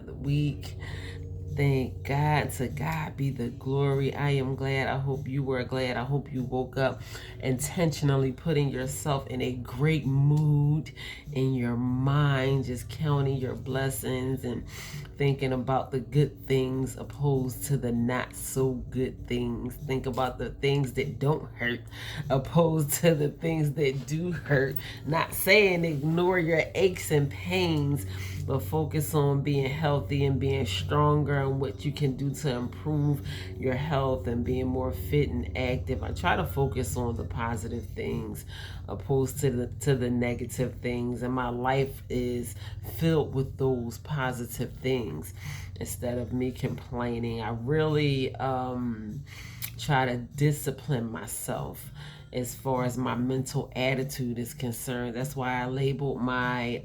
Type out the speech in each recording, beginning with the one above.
another week. Thank God. To God be the glory. I am glad. I hope you were glad. I hope you woke up intentionally putting yourself in a great mood in your mind, just counting your blessings and thinking about the good things opposed to the not so good things. Think about the things that don't hurt opposed to the things that do hurt. Not saying ignore your aches and pains, but focus on being healthy and being stronger and what you can do to improve your health and being more fit and active. I try to focus on the positive things opposed to the negative things, and my life is filled with those positive things instead of me complaining. I really try to discipline myself as far as my mental attitude is concerned. That's why I labeled my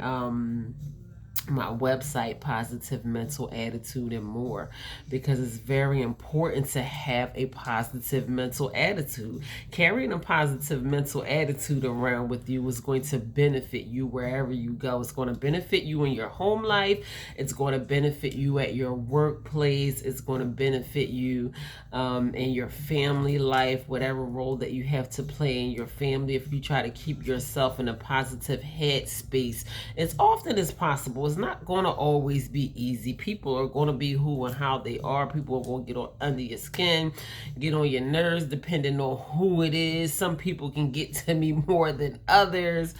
website Positive Mental Attitude and More, because it's very important to have a positive mental attitude. Carrying a positive mental attitude around with you is going to benefit you wherever you go. It's going to benefit you in your home life. It's going to benefit you at your workplace. It's going to benefit you in your family life, whatever role that you have to play in your family. If you try to keep yourself in a positive headspace as often as possible. It's not going to always be easy. People are going to be who and how they are. People are going to get on under your skin, get on your nerves, depending on who it is. Some people can get to me more than others.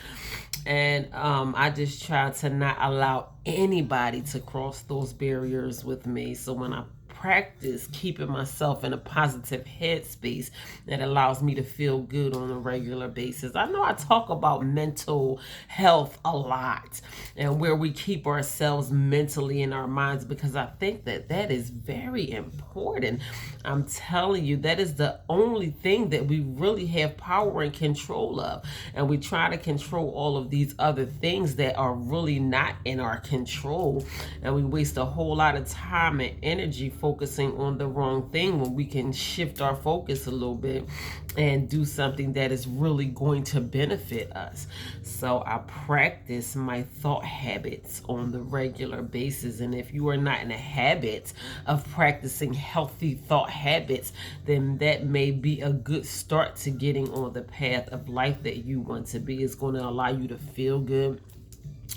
And I just try to not allow anybody to cross those barriers with me. So when I practice keeping myself in a positive headspace that allows me to feel good on a regular basis. I know I talk about mental health a lot and where we keep ourselves mentally in our minds, because I think that that is very important. I'm telling you, that is the only thing that we really have power and control of. And we try to control all of these other things that are really not in our control. And we waste a whole lot of time and energy focusing on the wrong thing when we can shift our focus a little bit and do something that is really going to benefit us. So I practice my thought habits on the regular basis. And if you are not in a habit of practicing healthy thought habits, then that may be a good start to getting on the path of life that you want to be. It's going to allow you to feel good.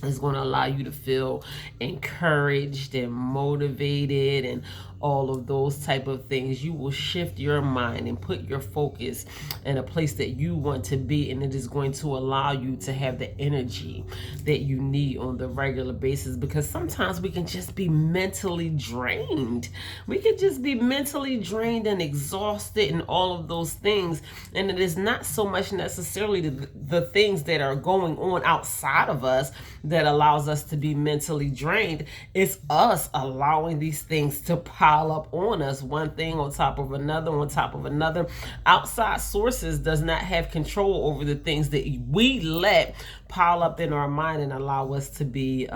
It's going to allow you to feel encouraged and motivated and all of those type of things. You will shift your mind and put your focus in a place that you want to be, and it is going to allow you to have the energy that you need on the regular basis, because sometimes we can just be mentally drained. We can just be mentally drained and exhausted and all of those things, and it is not so much necessarily the things that are going on outside of us that allows us to be mentally drained. It's us allowing these things to pile up on us, one thing on top of another on top of another. Outside sources does not have control over the things that we let pile up in our mind and allow us to be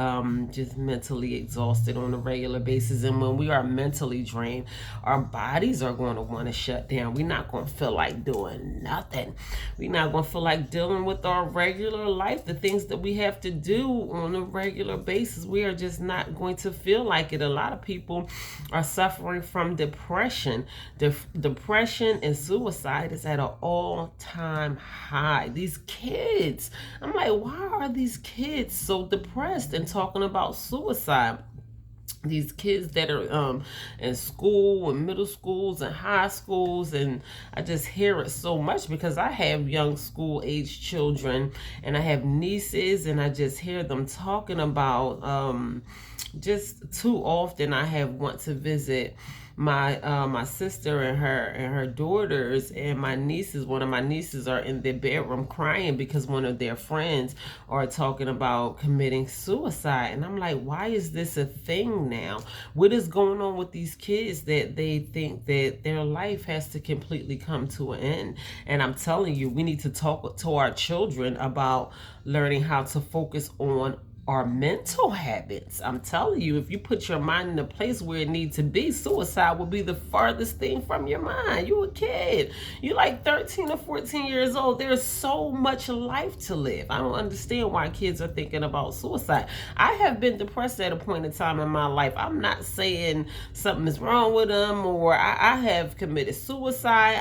just mentally exhausted on a regular basis. And when we are mentally drained, our bodies are going to want to shut down. We're not going to feel like doing nothing. We're not going to feel like dealing with our regular life, the things that we have to do on a regular basis. We are just not going to feel like it. A lot of people are suffering from depression. Depression and suicide is at an all-time high. These kids, I'm like, why are these kids so depressed and talking about suicide? These kids that are in school and middle schools and high schools, and I just hear it so much because I have young school age children and I have nieces, and I just hear them talking about just too often. I have want to visit my sister and her daughters, and my nieces, one of my nieces are in their bedroom crying because one of their friends are talking about committing suicide. And I'm like, why is this a thing now? What is going on with these kids that they think that their life has to completely come to an end? And I'm telling you, we need to talk to our children about learning how to focus on are mental habits. I'm telling you, if you put your mind in a place where it needs to be, suicide will be the farthest thing from your mind. You a kid. You like 13 or 14 years old. There's so much life to live. I don't understand why kids are thinking about suicide. I have been depressed at a point in time in my life. I'm not saying something is wrong with them, or I have committed suicide.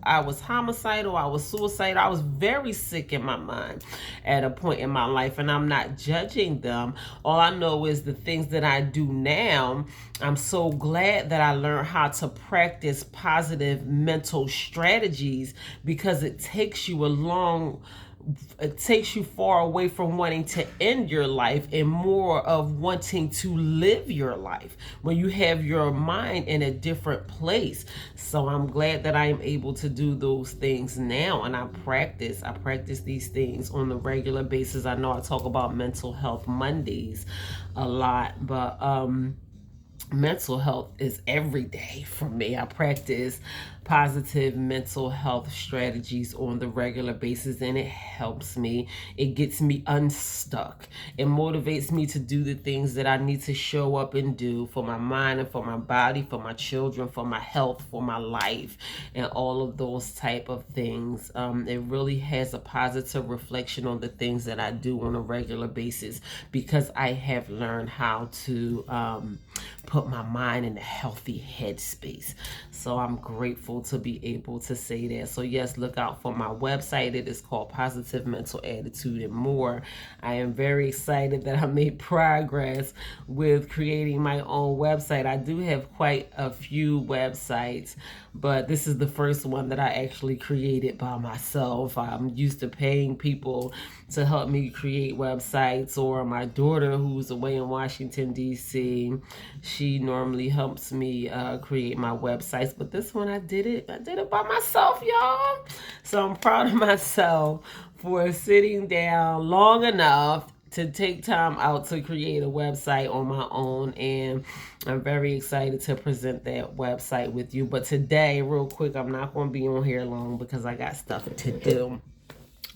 I was homicidal. I was suicidal. I was very sick in my mind at a point in my life, and I'm not judging them. All I know is the things that I do now, I'm so glad that I learned how to practice positive mental strategies, because it takes you far away from wanting to end your life and more of wanting to live your life when you have your mind in a different place. So I'm glad that I am able to do those things now, and I practice these things on a regular basis. I know I talk about mental health Mondays a lot, but mental health is every day for me. I practice positive mental health strategies on the regular basis, and it helps me. It gets me unstuck. It motivates me to do the things that I need to show up and do for my mind and for my body, for my children, for my health, for my life, and all of those type of things. It really has a positive reflection on the things that I do on a regular basis, because I have learned how to put my mind in a healthy headspace. So I'm grateful to be able to say that. So yes, look out for my website. It is called Positive Mental Attitude and More. I am very excited that I made progress with creating my own website. I do have quite a few websites, but this is the first one that I actually created by myself. I'm used to paying people to help me create websites, or my daughter, who's away in Washington, D.C., she normally helps me create my websites. But this one, I did it by myself, y'all. So I'm proud of myself for sitting down long enough to take time out to create a website on my own, and I'm very excited to present that website with you. But today, real quick, I'm not going to be on here long because I got stuff to do.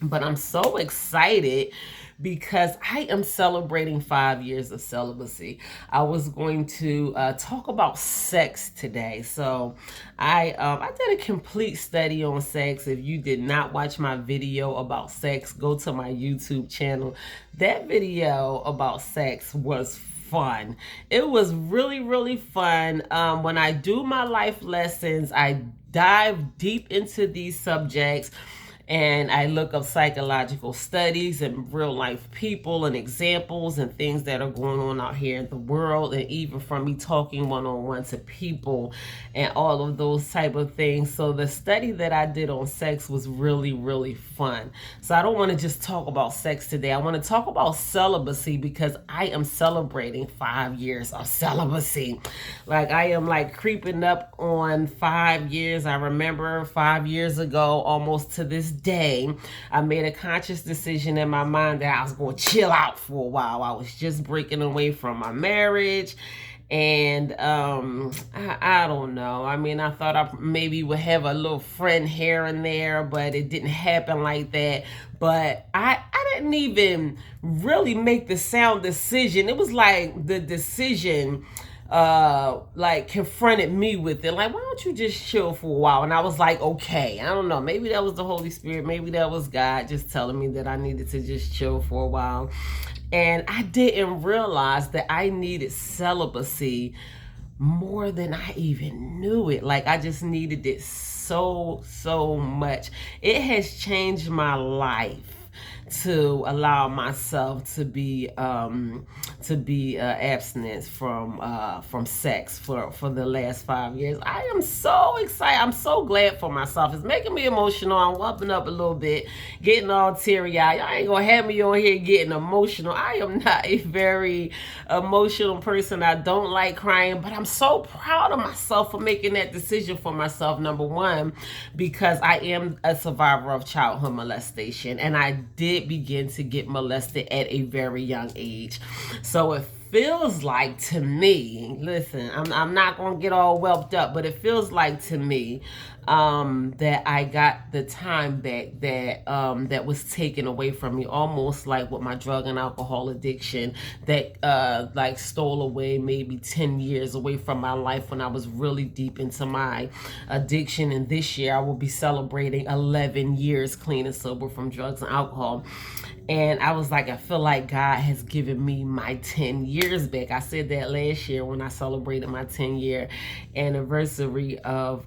But I'm so excited because I am celebrating 5 years of celibacy. I was going to talk about sex today. So I did a complete study on sex. If you did not watch my video about sex, go to my YouTube channel. That video about sex was fun. It was really, really fun. When I do my life lessons, I dive deep into these subjects, and I look up psychological studies and real life people and examples and things that are going on out here in the world, and even from me talking one-on-one to people and all of those type of things. So the study that I did on sex was really, really fun. So I don't want to just talk about sex today. I want to talk about celibacy, because I am celebrating 5 years of celibacy. Like, I am like creeping up on 5 years. I remember 5 years ago, almost to this day, I made a conscious decision in my mind that I was going to chill out for a while. I was just breaking away from my marriage, and I don't know. I mean, I thought I maybe would have a little friend here and there, but it didn't happen like that. But I didn't even really make the sound decision. It was like the decision like confronted me with it, like, why don't you just chill for a while? And I was like, okay. I don't know, maybe that was the Holy Spirit, maybe that was God just telling me that I needed to just chill for a while. And I didn't realize that I needed celibacy more than I even knew it. Like, I just needed it so much. It has changed my life to allow myself to be abstinent from sex for the last 5 years. I am so excited. I'm so glad for myself. It's making me emotional. I'm whooping up a little bit, getting all teary-eyed. I ain't gonna have me on here getting emotional. I am not a very emotional person. I don't like crying, but I'm so proud of myself for making that decision for myself. Number one, because I am a survivor of childhood molestation, and I did begin to get molested at a very young age. So it feels like to me, listen, I'm not going to get all whelped up, but it feels like to me that I got the time back that was taken away from me, almost like with my drug and alcohol addiction that like stole away maybe 10 years away from my life when I was really deep into my addiction. And this year I will be celebrating 11 years clean and sober from drugs and alcohol. And I was like, I feel like God has given me my 10 years back. I said that last year when I celebrated my 10-year anniversary of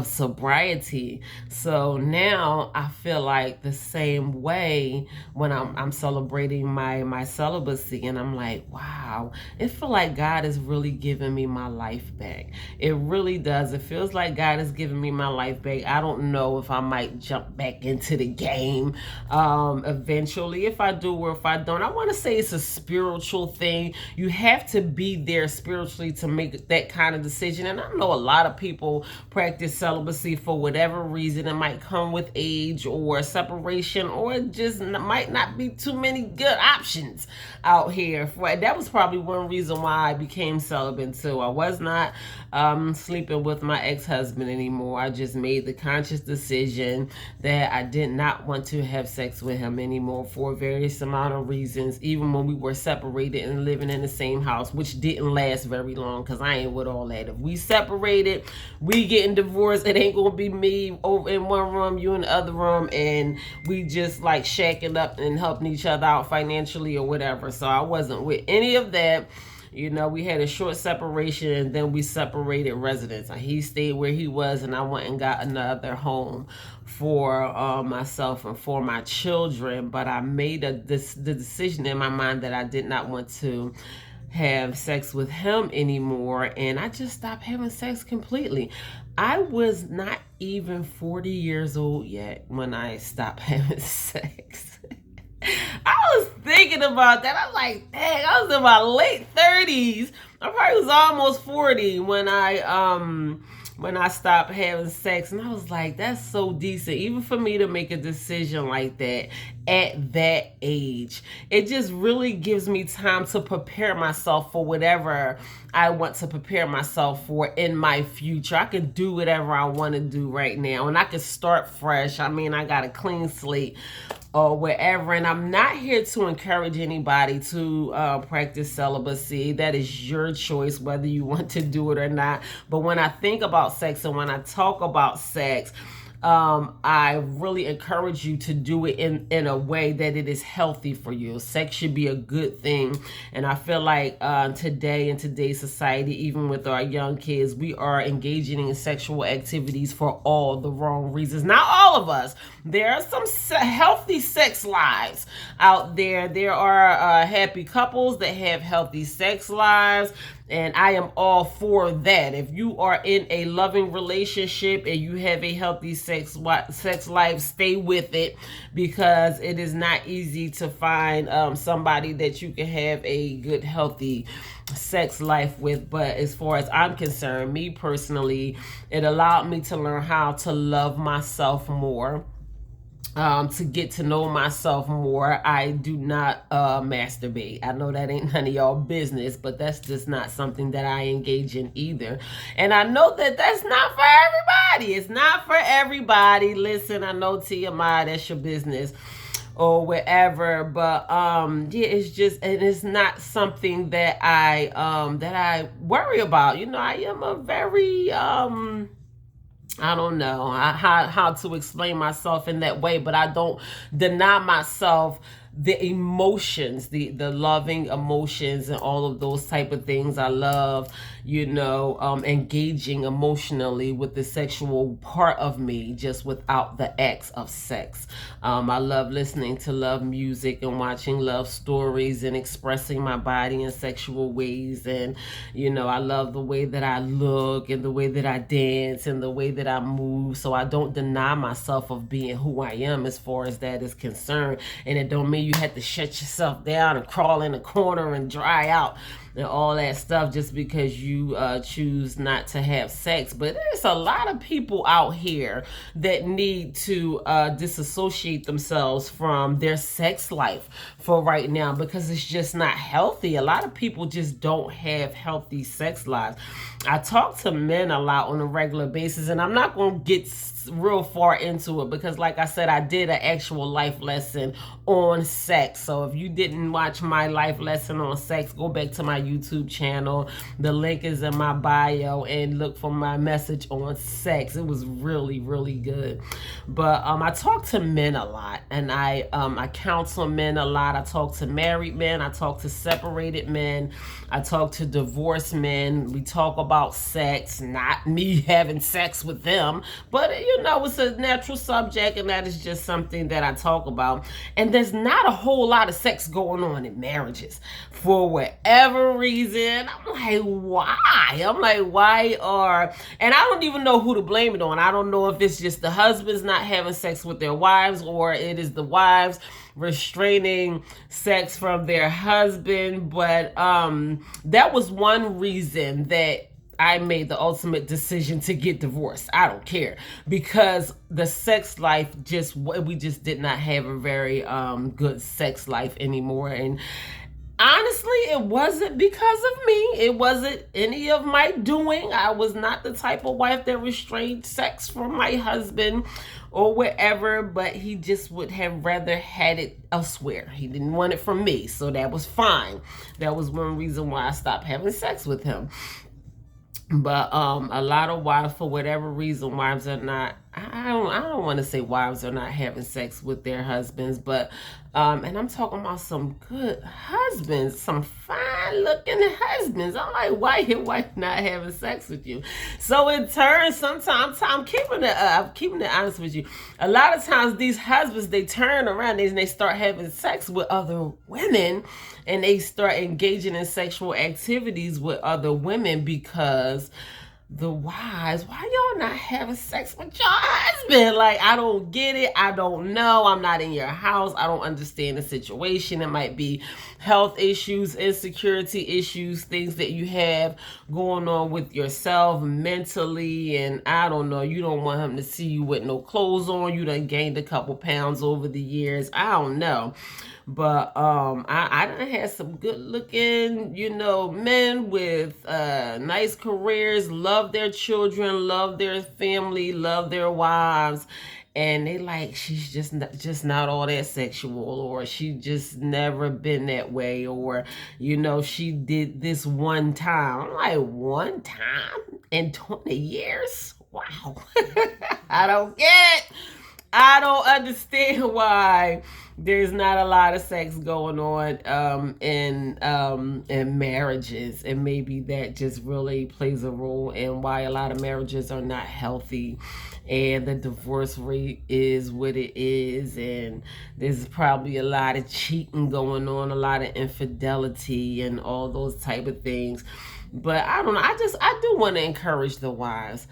sobriety. So now I feel like the same way when I'm celebrating my celibacy, and I'm like, wow, it feels like God is really giving me my life back. It really does. It feels like God is giving me my life back. I don't know if I might jump back into the game eventually. If I do or if I don't, I want to say it's a spiritual thing. You have to be there spiritually to make that kind of decision. And I know a lot of people practice celibacy for whatever reason. It might come with age or separation, or it just might not be too many good options out here. That was probably one reason why I became celibate too. I was not sleeping with my ex-husband anymore. I just made the conscious decision that I did not want to have sex with him anymore for various amount of reasons, even when we were separated and living in the same house, which didn't last very long because I ain't with all that. If we separated, we getting divorced, it ain't gonna be me over in one room, you in the other room, and we just like shacking up and helping each other out financially or whatever. So I wasn't with any of that. You know, we had a short separation and then we separated residence. He stayed where he was and I went and got another home for myself and for my children. But I made the decision in my mind that I did not want to have sex with him anymore, and I just stopped having sex completely. I was not even 40 years old yet when I stopped having sex. I was thinking about that. I'm like, dang, I was in my late 30s. I probably was almost 40 when I stopped having sex. And I was like, that's so decent. Even for me to make a decision like that at that age, it just really gives me time to prepare myself for whatever I want to prepare myself for in my future. I can do whatever I want to do right now, and I can start fresh. I mean, I got a clean slate or wherever. And I'm not here to encourage anybody to practice celibacy. That is your choice, whether you want to do it or not. But when I think about sex and when I talk about sex, I really encourage you to do it in a way that it is healthy for you. Sex should be a good thing. And I feel like today, in today's society, even with our young kids, we are engaging in sexual activities for all the wrong reasons. Not all of us. There are some healthy sex lives out there. There are happy couples that have healthy sex lives. And I am all for that. If you are in a loving relationship and you have a healthy sex life, stay with it, because it is not easy to find somebody that you can have a good, healthy sex life with. But as far as I'm concerned, me personally, it allowed me to learn how to love myself more. To get to know myself more. I do not masturbate. I know that ain't none of y'all business, but that's just not something that I engage in either. And I know that that's not for everybody. It's not for everybody. Listen, I know TMI, that's your business or whatever, but yeah, it's just, and it's not something that I worry about. You know, I am a very I don't know how to explain myself in that way, but I don't deny myself the emotions, the loving emotions and all of those type of things. I love, engaging emotionally with the sexual part of me, just without the acts of sex. I love listening to love music and watching love stories and expressing my body in sexual ways. And, I love the way that I look and the way that I dance and the way that I move. So I don't deny myself of being who I am as far as that is concerned. And it don't mean you have to shut yourself down and crawl in a corner and dry out and all that stuff just because you choose not to have sex. But there's a lot of people out here that need to disassociate themselves from their sex life for right now, because it's just not healthy. A lot of people just don't have healthy sex lives. I talk to men a lot on a regular basis, and I'm not going to get real far into it because, like I said, I did an actual life lesson on sex. So if you didn't watch my life lesson on sex, go back to my YouTube channel. The link is in my bio, and look for my message on sex. It was really, really good. But I talk to men a lot, and I counsel men a lot. I talk to married men. I talk to separated men. I talk to divorced men. We talk about sex, not me having sex with them, but it's a natural subject, and that is just something that I talk about. And there's not a whole lot of sex going on in marriages for whatever reason. I'm like, why and I don't even know who to blame it on. I don't know if it's just the husbands not having sex with their wives, or it is the wives restraining sex from their husband. But that was one reason that I made the ultimate decision to get divorced. I don't care, because the sex life we just did not have a very good sex life anymore. And honestly, it wasn't because of me. It wasn't any of my doing. I was not the type of wife that restrained sex from my husband or whatever, but he just would have rather had it elsewhere. He didn't want it from me, so that was fine. That was one reason why I stopped having sex with him. But a lot of wives, for whatever reason, wives are not, I don't want to say wives are not having sex with their husbands, but and I'm talking about some good husbands, some fine looking husbands. I'm like, why your wife not having sex with you? So in turn, sometimes I'm keeping it honest with you. A lot of times these husbands, they turn around and they start having sex with other women, and they start engaging in sexual activities with other women because the wives, why y'all not having sex with your husband? Like, I don't get it. I don't know. I'm not in your house. I don't understand the situation. It might be health issues, insecurity issues, things that you have going on with yourself mentally. And I don't know. You don't want him to see you with no clothes on. You done gained a couple pounds over the years. I don't know. But I done had some good looking, men with nice careers, love their children, love their family, love their wives. And they like, she's just not all that sexual, or she just never been that way, or, she did this one time. I'm like, one time in 20 years? Wow. I don't get it. I don't understand why there's not a lot of sex going on in marriages, and maybe that just really plays a role in why a lot of marriages are not healthy, and the divorce rate is what it is, and there's probably a lot of cheating going on, a lot of infidelity, and all those type of things. But I don't know. I do want to encourage the wives.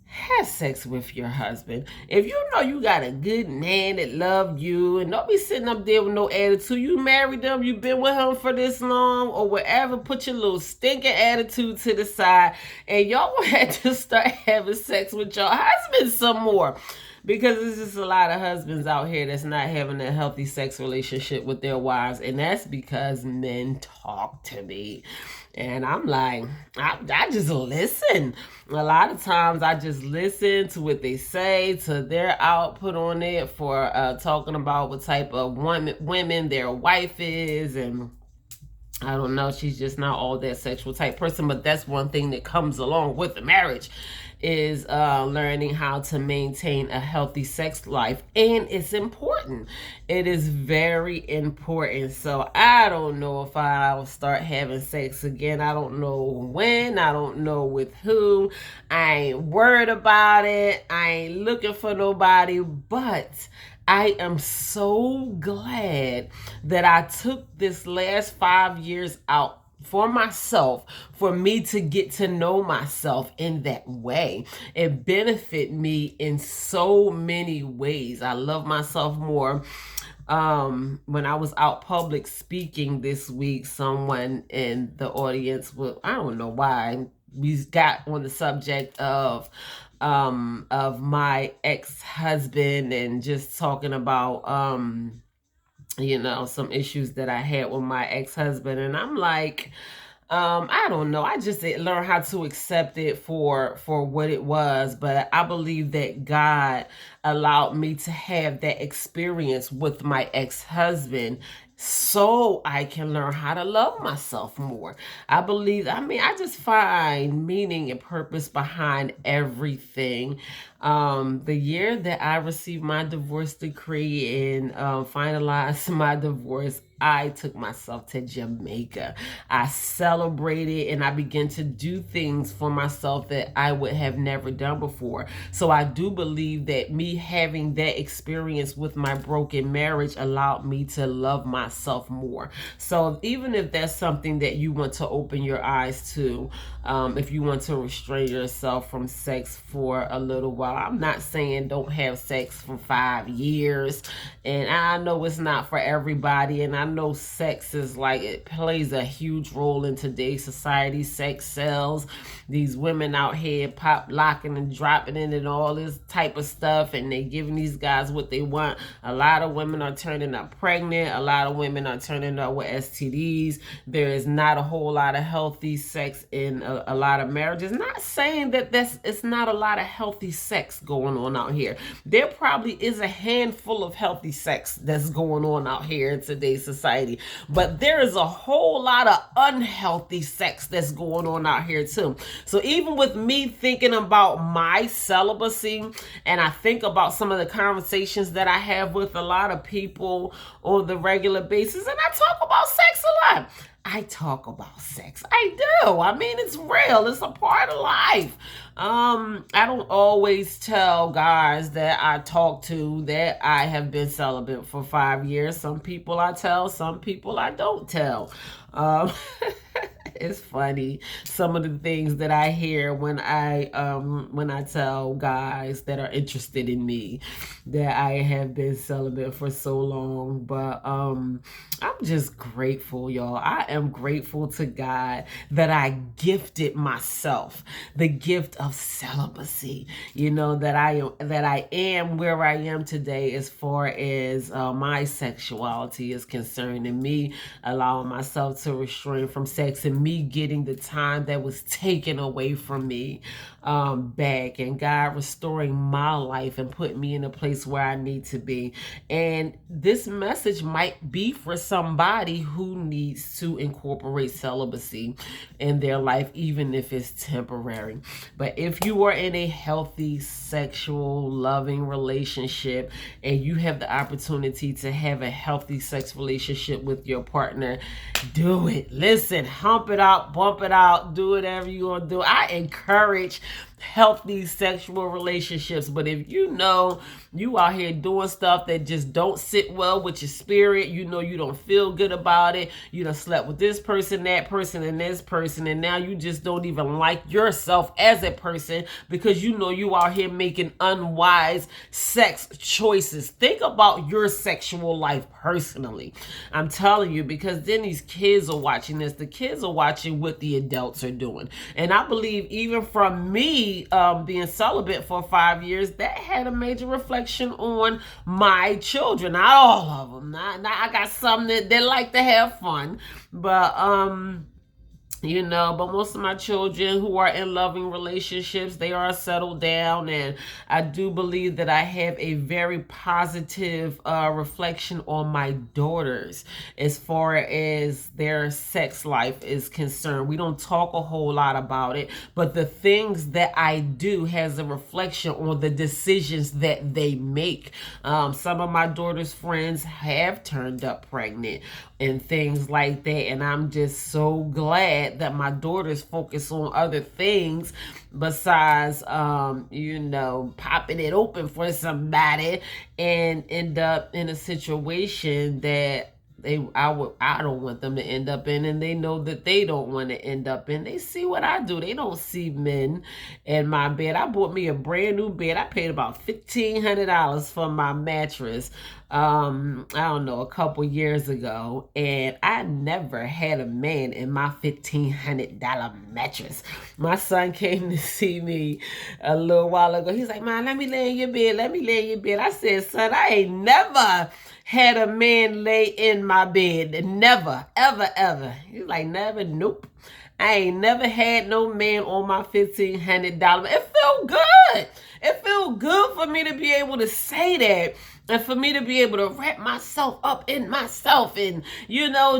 Have sex with your husband. If you know you got a good man that love you, and don't be sitting up there with no attitude. You married them, you've been with him for this long or whatever, put your little stinking attitude to the side, and y'all will have to start having sex with your husband some more. Because there's just a lot of husbands out here that's not having a healthy sex relationship with their wives. And that's because men talk to me. And I'm like, I just listen. A lot of times I just listen to what they say, to their output on it for talking about what type of women their wife is. And I don't know, she's just not all that sexual type person. But that's one thing that comes along with the marriage, is learning how to maintain a healthy sex life. And it's important. It is very important. So I don't know if I'll start having sex again. I don't know when. I don't know with who. I ain't worried about it. I ain't looking for nobody. But I am so glad that I took this last 5 years out for myself, for me to get to know myself in that way. It benefited me in so many ways. I love myself more. when I was out public speaking this week, someone in the audience, well, I don't know why, we got on the subject of my ex-husband and just talking about some issues that I had with my ex-husband. And I'm like, I don't know. I just didn't learn how to accept it for what it was. But I believe that God allowed me to have that experience with my ex-husband so I can learn how to love myself more. I just find meaning and purpose behind everything. The year that I received my divorce decree and finalized my divorce, I took myself to Jamaica. I celebrated and I began to do things for myself that I would have never done before. So I do believe that me having that experience with my broken marriage allowed me to love myself more. So even if that's something that you want to open your eyes to, if you want to restrain yourself from sex for a little while, I'm not saying don't have sex for 5 years. And I know it's not for everybody. And I know sex is it plays a huge role in today's society. Sex sells. These women out here pop locking and dropping in and all this type of stuff, and they giving these guys what they want. A lot of women are turning up pregnant. A lot of women are turning up with STDs. There is not a whole lot of healthy sex in a lot of marriages. Not saying that it's not a lot of healthy sex going on out here. There probably is a handful of healthy sex that's going on out here in today's society, but there is a whole lot of unhealthy sex that's going on out here too. So even with me thinking about my celibacy, and I think about some of the conversations that I have with a lot of people on the regular basis, and I talk about sex a lot. I talk about sex. I do. I mean, it's real. It's a part of life. I don't always tell guys that I talk to that I have been celibate for 5 years. Some people I tell, some people I don't tell. It's funny, some of the things that I hear when I tell guys that are interested in me that I have been celibate for so long. But I'm just grateful, y'all. I am grateful to God that I gifted myself the gift of celibacy. That I am where I am today as far as my sexuality is concerned, and me allowing myself to restrain from sex, and me getting the time that was taken away from me back, and God restoring my life and putting me in a place where I need to be. And this message might be for somebody who needs to incorporate celibacy in their life, even if it's temporary. But if you are in a healthy, sexual, loving relationship, and you have the opportunity to have a healthy sex relationship with your partner, do it. Listen, hump it out, bump it out, do whatever you're going to do. I encourage healthy sexual relationships. But if you know you out here doing stuff that just don't sit well with your spirit, you don't feel good about it, you done slept with this person, that person, and this person, and now you just don't even like yourself as a person because you out here making unwise sex choices. Think about your sexual life personally. I'm telling you, because then these kids are watching this. The kids are watching what the adults are doing. And I believe even from me being celibate for 5 years, that had a major reflection on my children. Not all of them. Not I got some that like to have fun, but but most of my children who are in loving relationships, they are settled down. And I do believe that I have a very positive reflection on my daughters as far as their sex life is concerned. We don't talk a whole lot about it, but the things that I do has a reflection on the decisions that they make. Some of my daughter's friends have turned up pregnant and things like that. And I'm just so glad that my daughters focus on other things besides, popping it open for somebody and end up in a situation that I don't want them to end up in, and they know that they don't want to end up in. They see what I do. They don't see men in my bed. I bought me a brand new bed. I paid about $1,500 for my mattress I don't know, a couple years ago, and I never had a man in my $1,500 mattress. My son came to see me a little while ago. He's like, "Man, let me lay in your bed. Let me lay in your bed." I said, "Son, I ain't never had a man lay in my bed. Never, ever, ever." He's like, "Never?" Nope. I ain't never had no man on my $1,500. It felt good. It felt good for me to be able to say that, and for me to be able to wrap myself up in myself, and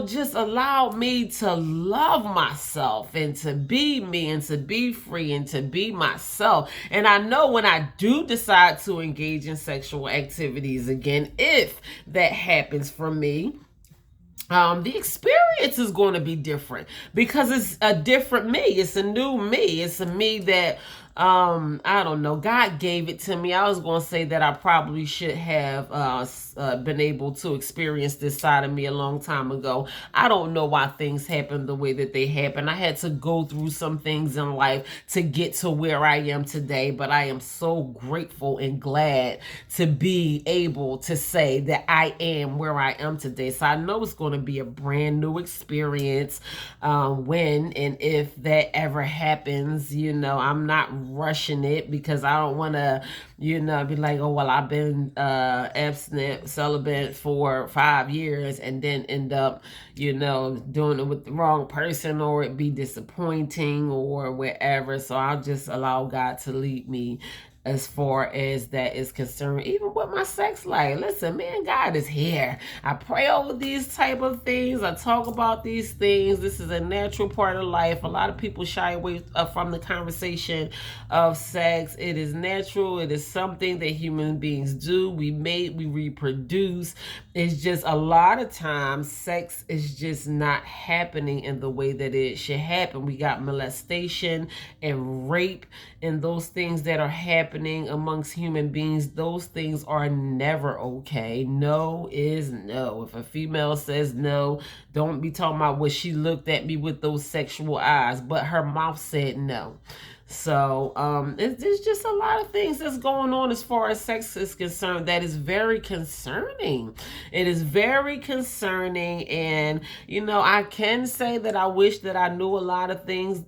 just allow me to love myself and to be me and to be free and to be myself. And I know when I do decide to engage in sexual activities again, if that happens for me, the experience is going to be different, because it's a different me. It's a new me. It's a me that I don't know, God gave it to me. I was going to say that I probably should have been able to experience this side of me a long time ago. I don't know why things happen the way that they happen. I had to go through some things in life to get to where I am today, but I am so grateful and glad to be able to say that I am where I am today. So I know it's going to be a brand new experience when and if that ever happens. I'm not rushing it, because I don't want to, be like, "Oh, well, I've been abstinent, celibate for 5 years," and then end up, doing it with the wrong person, or it be disappointing or whatever. So I'll just allow God to lead me as far as that is concerned, even with my sex life. Listen, man, God is here. I pray over these type of things. I talk about these things. This is a natural part of life. A lot of people shy away from the conversation of sex. It is natural. It is something that human beings do. We mate, we reproduce. It's just a lot of times sex is just not happening in the way that it should happen. We got molestation and rape and those things that are happening amongst human beings. Those things are never okay. No is no. If a female says no, don't be talking about what she looked at me with those sexual eyes, but her mouth said no. So there's just a lot of things that's going on as far as sex is concerned that is very concerning. It is very concerning, and I can say that I wish that I knew a lot of things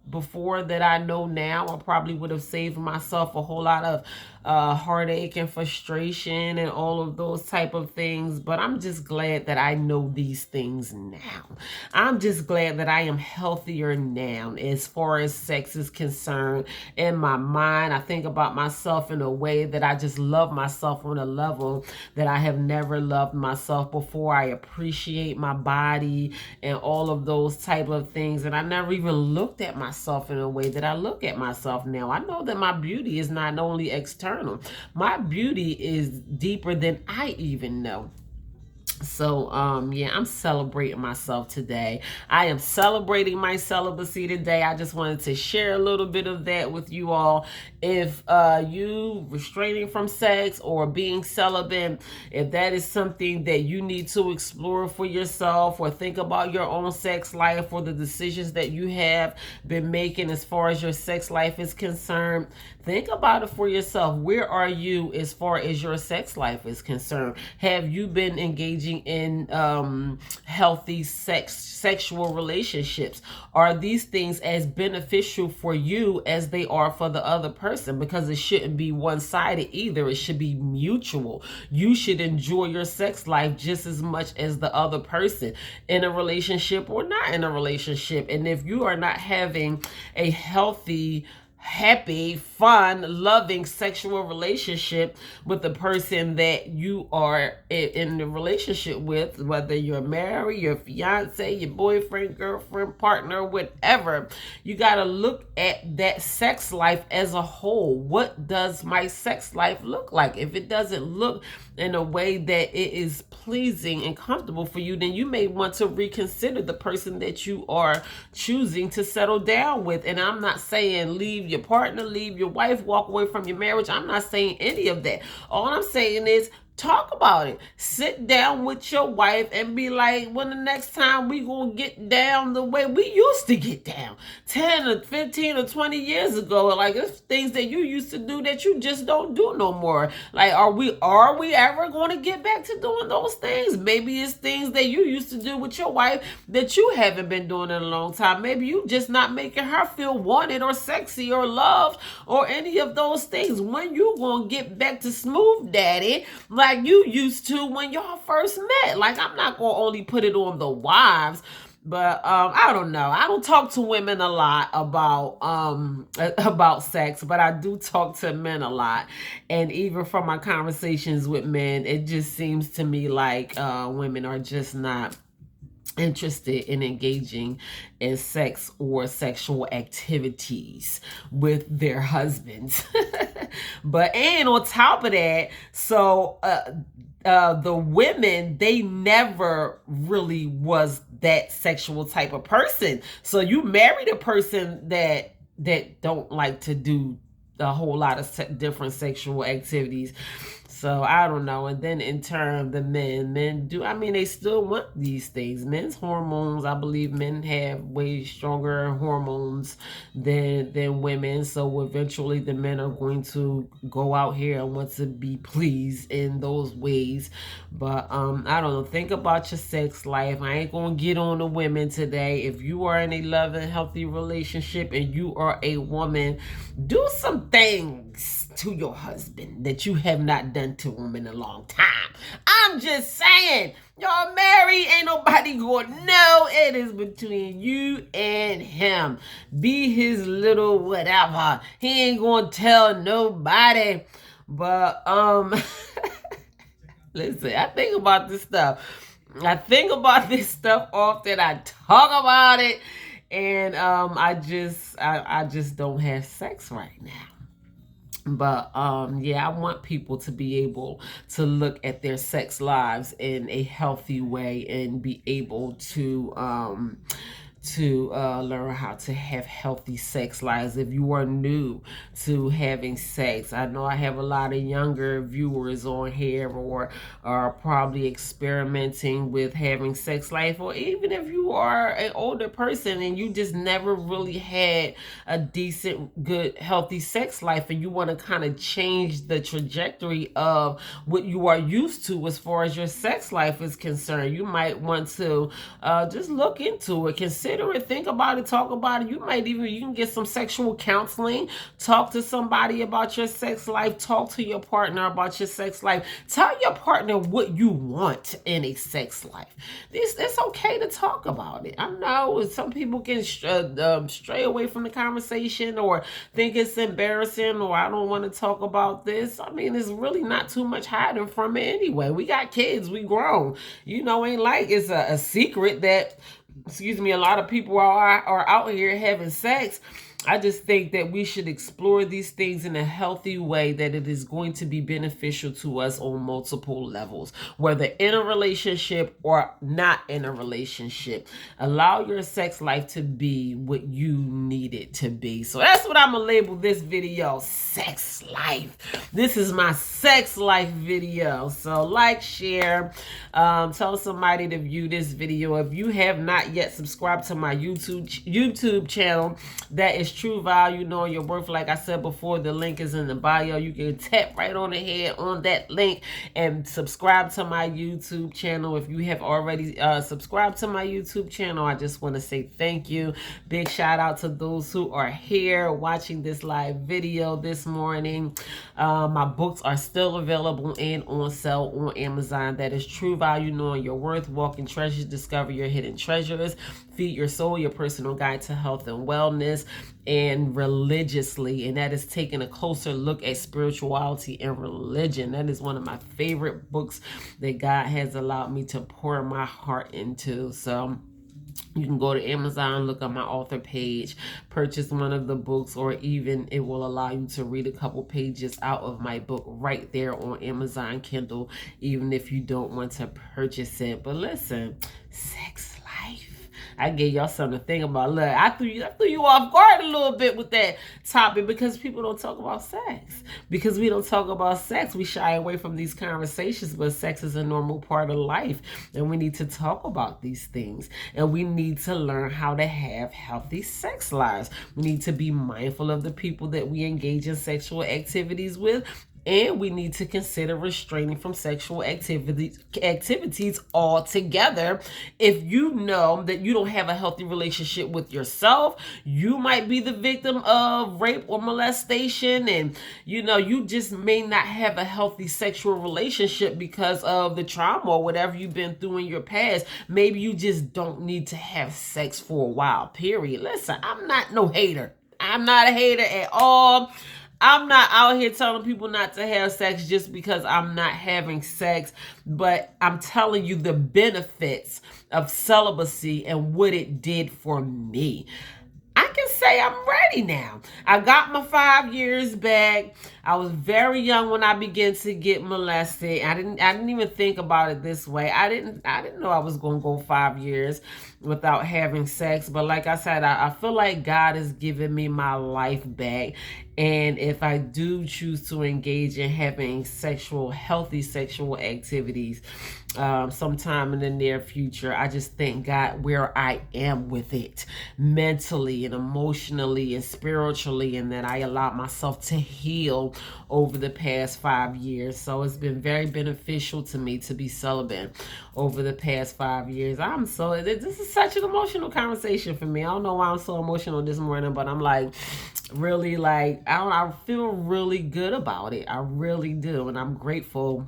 before that I know now. I probably would have saved myself a whole lot of heartache and frustration and all of those type of things. But I'm just glad that I know these things now. I'm just glad that I am healthier now as far as sex is concerned. In my mind, I think about myself in a way that I just love myself on a level that I have never loved myself before. I appreciate my body and all of those type of things, and I never even looked at myself in a way that I look at myself now. I know that my beauty is not only external. My beauty is deeper than I even know. So, yeah, I'm celebrating myself today. I am celebrating my celibacy today. I just wanted to share a little bit of that with you all. If you restraining from sex or being celibate, if that is something that you need to explore for yourself, or think about your own sex life or the decisions that you have been making as far as your sex life is concerned, think about it for yourself. Where are you as far as your sex life is concerned? Have you been engaging in healthy sexual relationships? Are these things as beneficial for you as they are for the other person? Because it shouldn't be one-sided either. It should be mutual. You should enjoy your sex life just as much as the other person, in a relationship or not in a relationship. And if you are not having a healthy, happy, fun, loving sexual relationship with the person that you are in the relationship with, whether you're married, your fiance, your boyfriend, girlfriend, partner, whatever, you got to look at that sex life as a whole. What does my sex life look like? If it doesn't look in a way that it is pleasing and comfortable for you, then you may want to reconsider the person that you are choosing to settle down with. And I'm not saying leave your partner, leave your wife, walk away from your marriage. I'm not saying any of that. All I'm saying is talk about it. Sit down with your wife and be like, when the next time we gonna get down the way we used to get down 10 or 15 or 20 years ago. Like, it's things that you used to do that you just don't do no more. Like, are we ever going to get back to doing those things? Maybe it's things that you used to do with your wife that you haven't been doing in a long time. Maybe you just not making her feel wanted or sexy or loved or any of those things. When you gonna get back to smooth daddy like you used to when y'all first met? Like, I'm not gonna only put it on the wives, but I don't know. I don't talk to women a lot about sex, but I do talk to men a lot. And even from my conversations with men, it just seems to me like women are just not interested in engaging in sex or sexual activities with their husbands. And on top of that, so the women, they never really was that sexual type of person. So you married a person that don't like to do a whole lot of different sexual activities. So I don't know. And then in turn, the men do, I mean, they still want these things. Men's hormones, I believe men have way stronger hormones than women. So eventually the men are going to go out here and want to be pleased in those ways. But I don't know. Think about your sex life. I ain't going to get on the women today. If you are in a loving, healthy relationship and you are a woman, do some things to your husband that you have not done to him in a long time. I'm just saying, y'all married, ain't nobody gonna know. It is between you and him. Be his little whatever. He ain't gonna tell nobody. But listen, I think about this stuff. I think about this stuff often. I talk about it, and I just don't have sex right now. But yeah, I want people to be able to look at their sex lives in a healthy way and be able to learn how to have healthy sex lives. If you are new to having sex, I know I have a lot of younger viewers on here or are probably experimenting with having sex life, or even if you are an older person and you just never really had a decent, good, healthy sex life and you want to kind of change the trajectory of what you are used to as far as your sex life is concerned, you might want to just look into it, consider it, think about it, talk about it. You can get some sexual counseling, talk to somebody about your sex life, talk to your partner about your sex life, tell your partner what you want in a sex life. It's okay to talk about it. I know some people can stray away from the conversation or think it's embarrassing or I don't want to talk about this. I mean, it's really not too much hiding from it anyway. We got kids, we grown. Ain't like it's a secret that, a lot of people are out here having sex. I just think that we should explore these things in a healthy way, that it is going to be beneficial to us on multiple levels, whether in a relationship or not in a relationship. Allow your sex life to be what you need it to be. So that's what I'm going to label this video, sex life. This is my sex life video. So like, share, tell somebody to view this video. If you have not yet subscribed to my YouTube channel, that is True Value, Knowing Your Worth. Like I said before, the link is in the bio. You can tap right on the head on that link and subscribe to my YouTube channel. If you have already subscribed to my YouTube channel, I just want to say thank you. Big shout out to those who are here watching this live video this morning. My books are still available and on sale on Amazon. That is True Value, Knowing Your Worth, Walking Treasures, Discover Your Hidden Treasures, Feed Your Soul, Your Personal Guide to Health and Wellness, and Religiously. And that is taking a closer look at spirituality and religion. That is one of my favorite books that God has allowed me to pour my heart into. So you can go to Amazon, look on my author page, purchase one of the books, or even it will allow you to read a couple pages out of my book right there on Amazon Kindle, even if you don't want to purchase it. But listen, sex life. I gave y'all something to think about. Look, I threw you off guard a little bit with that topic because people don't talk about sex. Because we don't talk about sex, we shy away from these conversations, but sex is a normal part of life, and we need to talk about these things, and we need to learn how to have healthy sex lives. We need to be mindful of the people that we engage in sexual activities with, and we need to consider restraining from sexual activities altogether. If you know that you don't have a healthy relationship with yourself, you might be the victim of rape or molestation, and you just may not have a healthy sexual relationship because of the trauma or whatever you've been through in your past. Maybe you just don't need to have sex for a while, period. Listen, I'm not no hater. I'm not a hater at all. I'm not out here telling people not to have sex just because I'm not having sex, but I'm telling you the benefits of celibacy and what it did for me. I can say I'm ready now. I got my 5 years back. I was very young when I began to get molested. I didn't even think about it this way. I didn't know I was going to go 5 years without having sex. But like I said, I feel like God has given me my life back. And if I do choose to engage in having healthy sexual activities sometime in the near future, I just thank God where I am with it mentally and emotionally and spiritually, and that I allowed myself to heal over the past 5 years. So it's been very beneficial to me to be celibate over the past 5 years. This is such an emotional conversation for me. I don't know why I'm so emotional this morning, but I'm like, really, like, I feel really good about it. I really do. And I'm grateful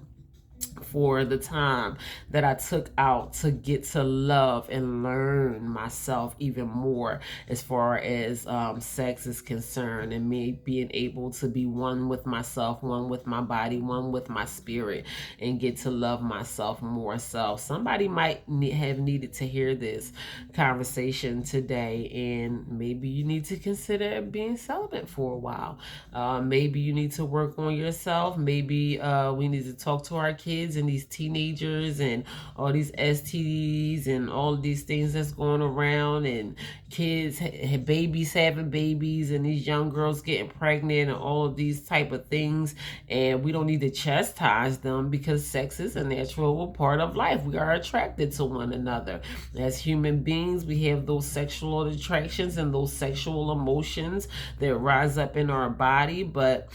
for the time that I took out to get to love and learn myself even more as far as sex is concerned, and me being able to be one with myself, one with my body, one with my spirit, and get to love myself more. So somebody might have needed to hear this conversation today, and maybe you need to consider being celibate for a while. Maybe you need to work on yourself. Maybe we need to talk to our kids and these teenagers and all these STDs and all these things that's going around, and kids, babies having babies, and these young girls getting pregnant, and all of these type of things. And we don't need to chastise them, because sex is a natural part of life. We are attracted to one another. As human beings, we have those sexual attractions and those sexual emotions that rise up in our body, but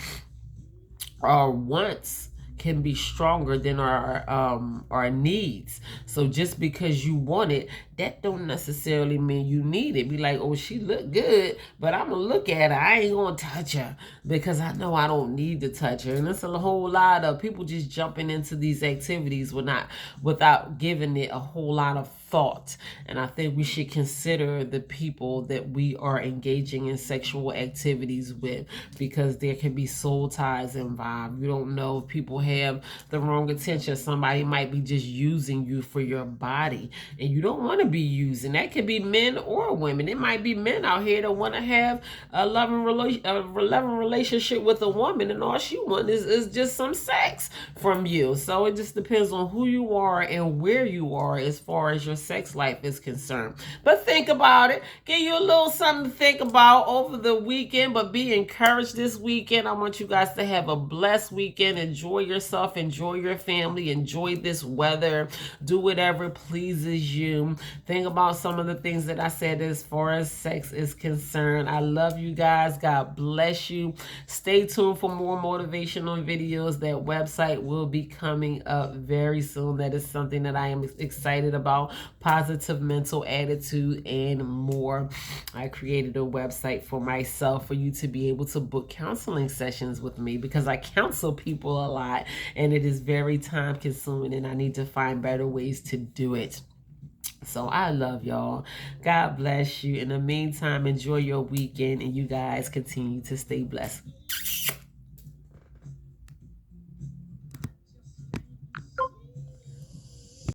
our wants can be stronger than our needs. So just because you want it, that don't necessarily mean you need it. Be like, oh, she look good, but I'm gonna look at her. I ain't gonna touch her because I know I don't need to touch her. And there's a whole lot of people just jumping into these activities without giving it a whole lot of thought. And I think we should consider the people that we are engaging in sexual activities with, because there can be soul ties involved. You don't know if people have the wrong intention. Somebody might be just using you for your body, and you don't want to be used. And that could be men or women. It might be men out here that want to have a loving relationship with a woman, and all she wants is just some sex from you. So it just depends on who you are and where you are as far as your sex life is concerned. But think about it. Give you a little something to think about over the weekend, but be encouraged this weekend. I want you guys to have a blessed weekend. Enjoy yourself, enjoy your family, enjoy this weather, do whatever pleases you. Think about some of the things that I said as far as sex is concerned. I love you guys. God bless you. Stay tuned for more motivational videos. That website will be coming up very soon. That is something that I am excited about. Positive mental attitude and more. I created a website for myself for you to be able to book counseling sessions with me, because I counsel people a lot and it is very time consuming, and I need to find better ways to do it. So I love y'all. God bless you. In the meantime, enjoy your weekend, and you guys continue to stay blessed.